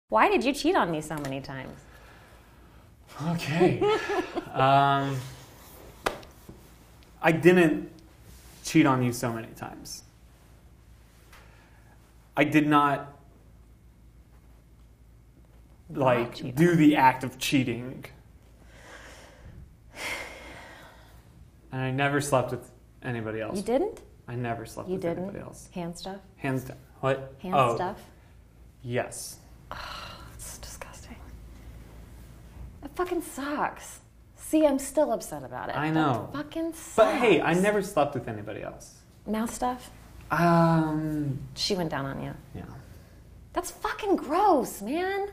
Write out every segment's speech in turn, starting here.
Why did you cheat on me so many times? Okay. I didn't cheat on you so many times. I did not do the act of cheating. And I never slept with anybody else. You didn't? I never slept with anybody else. Hand stuff? Hands down. What? Hand stuff? Yes. Oh, it's disgusting. It fucking sucks. See, I'm still upset about it. I know. That fucking sucks. But hey, I never slept with anybody else. Mouth stuff? She went down on you. Yeah. That's fucking gross, man.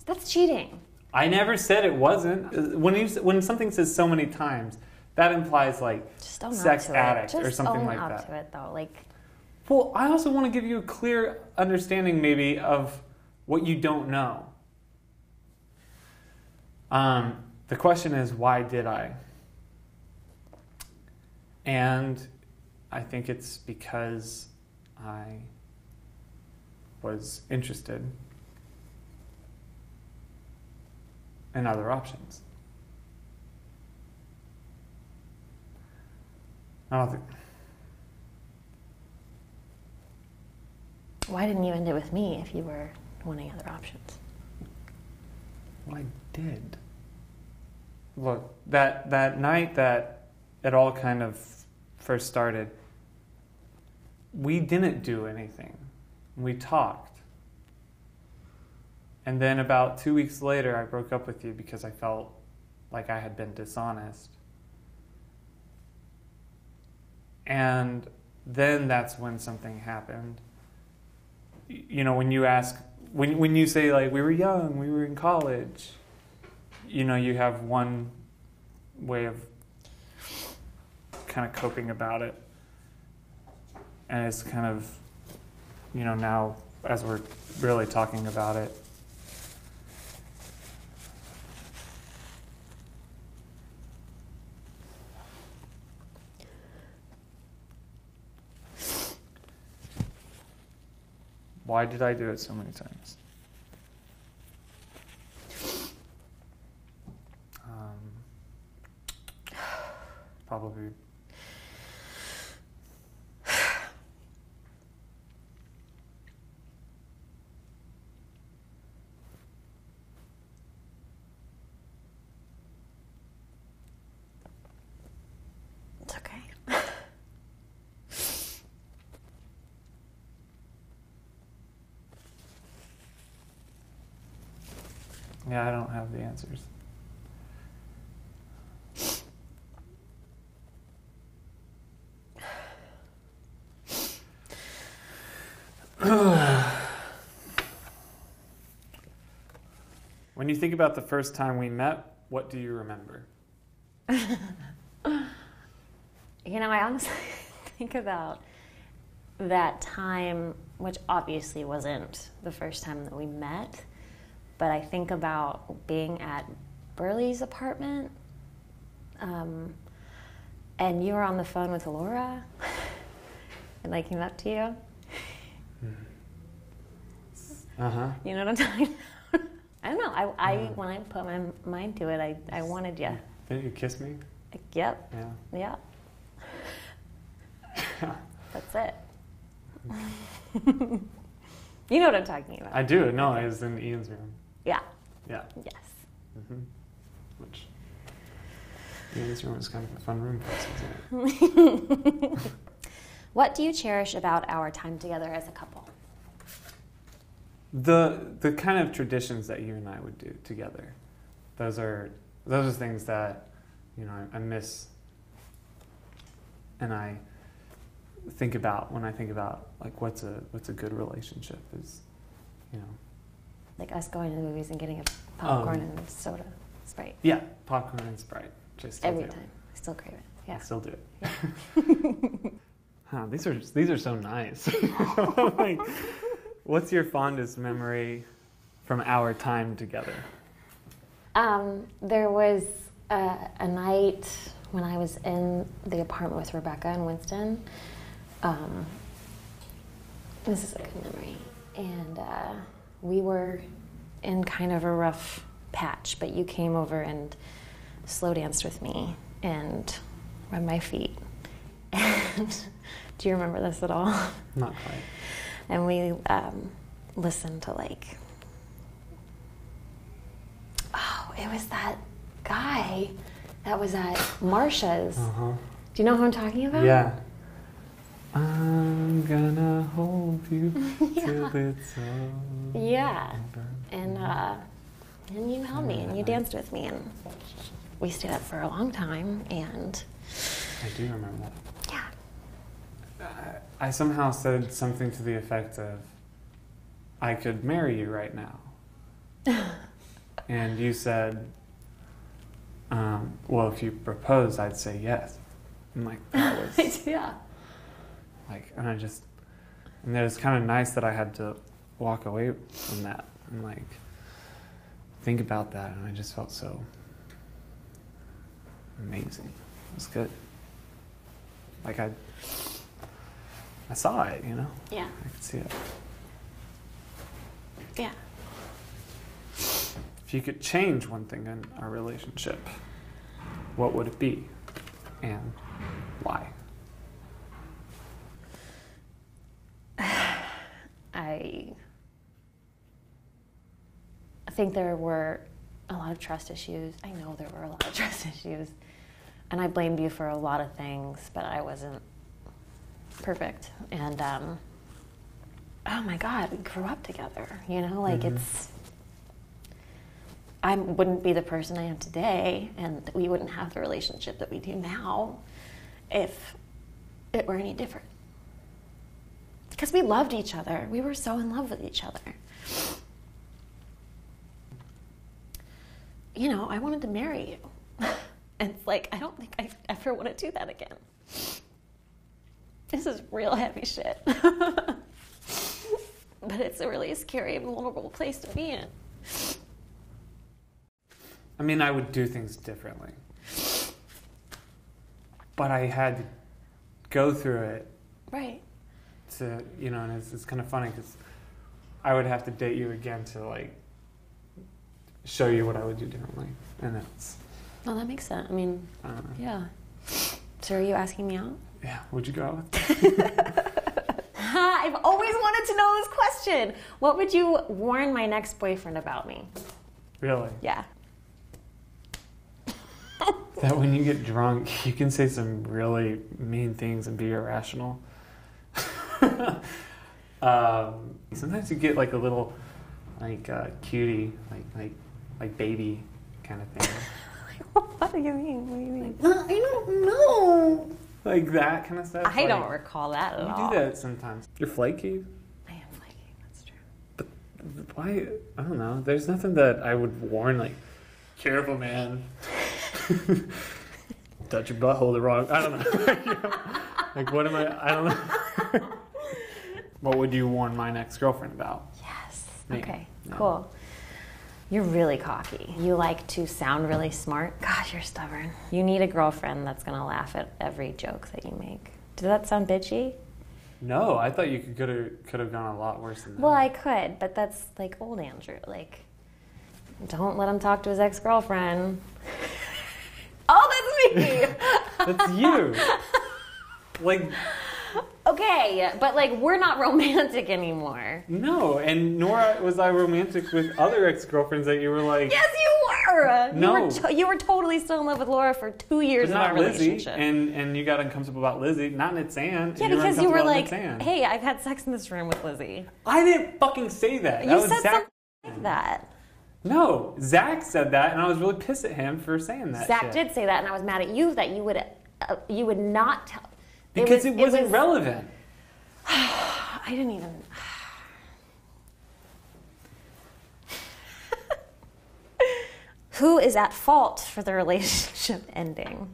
That's cheating. I never said it wasn't. When something says so many times, that implies just own sex up to addict it. or something like Just own that. up to it, though. Well, I also want to give you a clear understanding, maybe, of what you don't know. The question is, why did I? And I think it's because I was interested in other options. I don't think... Why didn't you end it with me if you were wanting other options? Well, I did. Look, that night that it all kind of first started, we didn't do anything. We talked. And then about 2 weeks later, I broke up with you because I felt like I had been dishonest. And then that's when something happened. You know, when you ask, when you say, we were young, we were in college, you have one way of kind of coping about it. And it's kind of, now as we're really talking about it, why did I do it so many times? Probably. It's okay. Yeah, I don't have the answers. When you think about the first time we met, what do you remember? I honestly think about that time, which obviously wasn't the first time that we met, but I think about being at Burley's apartment, and you were on the phone with Laura, and I came up to you. Uh-huh. You know what I'm talking about? I don't know. When I put my mind to it, I wanted you. Didn't you kiss me? Yep. Yeah. That's it. You know what I'm talking about. I do. No, it was in Ian's room. Yeah. Yeah. Yes. Mm-hmm. Which, Ian's room is kind of a fun room for us, isn't it? What do you cherish about our time together as a couple? The kind of traditions that you and I would do together. Those are things that, I miss, and I think about when I think about what's a good relationship is, Like us going to the movies and getting a popcorn and soda, Sprite. Yeah, popcorn and Sprite. Just every time. I still crave it. Yeah. I still do it. Yeah. Huh, these are so nice. What's your fondest memory from our time together? There was a night when I was in the apartment with Rebecca and Winston. This is a good memory. and we were in kind of a rough patch, but you came over and slow danced with me and rubbed my feet. And do you remember this at all? Not quite. And we listened to it was that guy that was at Marsha's. Uh-huh. Do you know who I'm talking about? Yeah. I'm gonna hold you till it's over. Yeah. And you held me and you danced with me, and we stayed up for a long time, and I do remember that. yeah. I somehow said something to the effect of, I could marry you right now. And you said, well, if you proposed, I'd say yes. And that was... yeah. And it was kind of nice that I had to walk away from that and think about that, and I just felt so amazing. It was good. I saw it, Yeah. I could see it. Yeah. If you could change one thing in our relationship, what would it be, and why? I think there were a lot of trust issues. I know there were a lot of trust issues. And I blamed you for a lot of things, but I wasn't perfect. And, oh my God, we grew up together, I wouldn't be the person I am today, and we wouldn't have the relationship that we do now if it were any different. Because we loved each other. We were so in love with each other. I wanted to marry you. And it's I don't think I ever want to do that again. This is real heavy shit. But it's a really scary and vulnerable place to be in. I would do things differently. But I had to go through it. Right. And it's kind of funny because I would have to date you again to show you what I would do differently, and it's. Well, that makes sense. Yeah. So are you asking me out? Yeah. Would you go out with me? I've always wanted to know this question. What would you warn my next boyfriend about me? Really? Yeah. That when you get drunk, you can say some really mean things and be irrational. Sometimes you get a little cutie, like baby kind of thing. What do you mean? What do you mean? I don't know. Like that kind of stuff. I don't recall that at all. You do that sometimes. You're flaky. I am flaky. That's true. But why? I don't know. There's nothing that I would warn careful, man. Touch your butthole the wrong. I don't know. What am I? I don't know. What would you warn my next girlfriend about? Yes. Me. Okay. No. Cool. You're really cocky. You like to sound really smart. Gosh, you're stubborn. You need a girlfriend that's gonna laugh at every joke that you make. Does that sound bitchy? No, I thought you could have gone a lot worse than that. Well, I could, but that's old Andrew. Don't let him talk to his ex-girlfriend. Oh, that's me. That's you. Okay, but we're not romantic anymore. No, and nor was I romantic with other ex-girlfriends that you were Yes, you were. No. You were totally still in love with Laura for 2 years in our relationship. Lizzie, and you got uncomfortable about Lizzie, not Nitzan. Yeah, because you were hey, I've had sex in this room with Lizzie. I didn't fucking say that. You said something like that. No, Zach said that, and I was really pissed at him for saying that. Zach did say that, and I was mad at you that you would not tell. Because it wasn't relevant. I didn't even. Who is at fault for the relationship ending?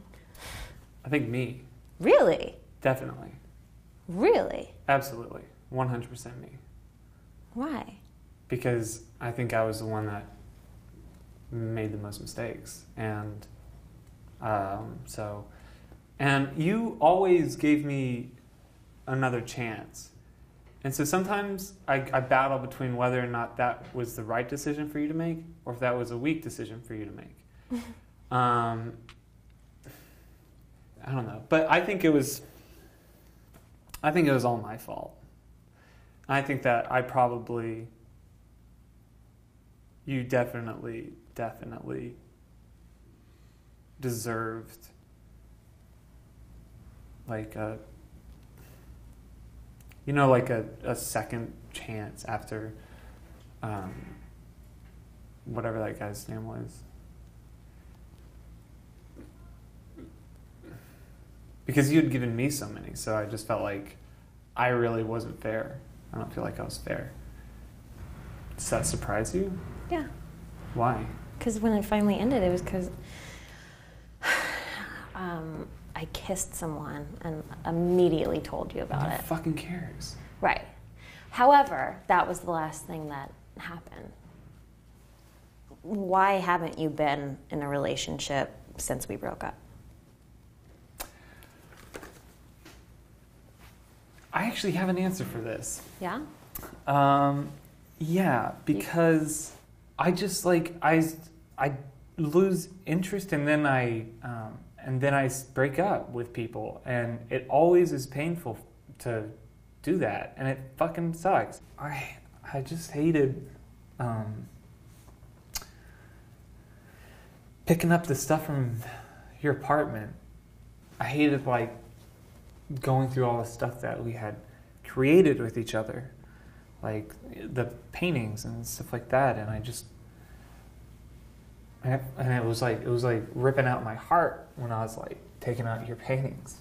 I think me. Really? Definitely. Really? Absolutely. 100% me. Why? Because I think I was the one that made the most mistakes. And and you always gave me another chance. And so sometimes I battle between whether or not that was the right decision for you to make, or if that was a weak decision for you to make. I don't know, but I think it was all my fault. I think that you definitely deserved like a second chance after whatever that guy's name was. Because you had given me so many, so I just felt like I really wasn't fair. I don't feel like I was fair. Does that surprise you? Yeah. Why? Because when it finally ended, it was because I kissed someone and immediately told you about it. Who fucking cares? Right. However, that was the last thing that happened. Why haven't you been in a relationship since we broke up? I actually have an answer for this. Yeah? Yeah, because I just I lose interest and then I break up with people, and it always is painful to do that, and it fucking sucks. I just hated picking up the stuff from your apartment. I hated going through all the stuff that we had created with each other, like the paintings and stuff like that, and it was like ripping out my heart when I was like taking out your paintings.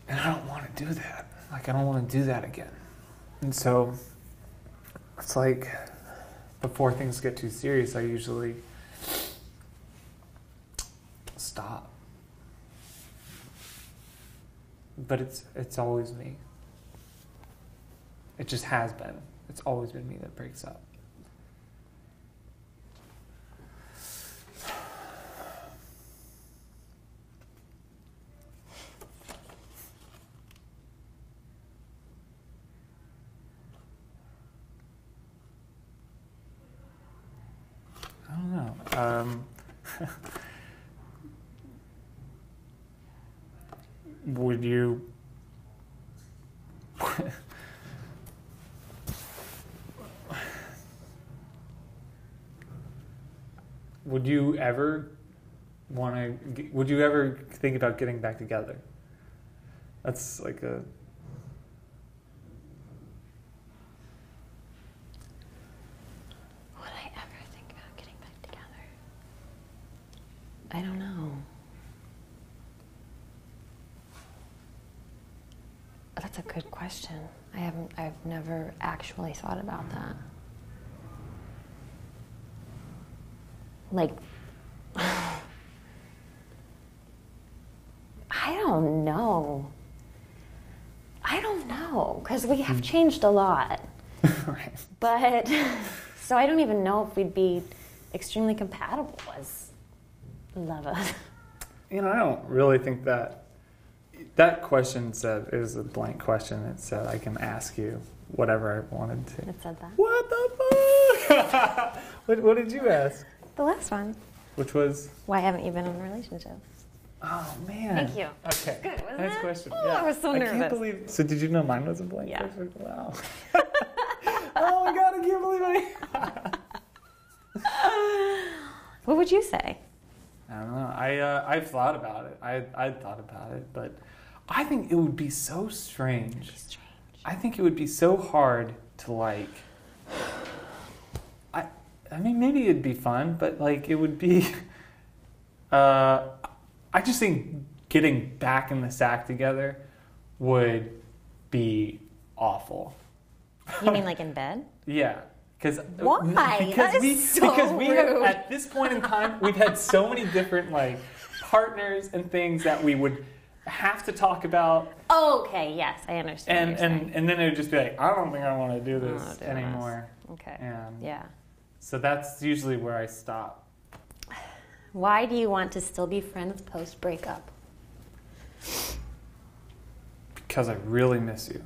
And I don't want to do that. Like, I don't want to do that again. And so it's like before things get too serious, I usually stop. But it's always me. It just has been. It's always been me that breaks up. I don't know. Would you would you ever think about getting back together? That's like a... Would I ever think about getting back together? I don't know. That's a good question. I've never actually thought about that. Like, I don't know. Because we have changed a lot. Right. But, so I don't even know if we'd be extremely compatible as lovers. I don't really think that question said, it was a blank question. It said I can ask you whatever I wanted to. It said that? What the fuck? What did you ask? The last one. Which was? Why haven't you been in a relationship? Oh, man. Thank you. Okay. Good, wasn't Next it? question. Oh, yeah. I was so nervous. I can't believe... So did you know mine was a blank Yeah. question? Wow. Oh, my God, I can't believe it. What would you say? I don't know. I've thought about it. I thought about it, but I think it would be so strange. I think it would be so hard to like. I mean, maybe it'd be fun, but like it would be. I just think getting back in the sack together would be awful. You mean like in bed? Yeah. Why? Because we rude. have, at this point in time, we've had so many different like partners and things that we would have to talk about. Okay, yes, I understand. And then it would just be like, I don't think I want to do this do anymore. this. Okay. And yeah. So that's usually where I stop. Why do you want to still be friends post breakup? because I really miss you.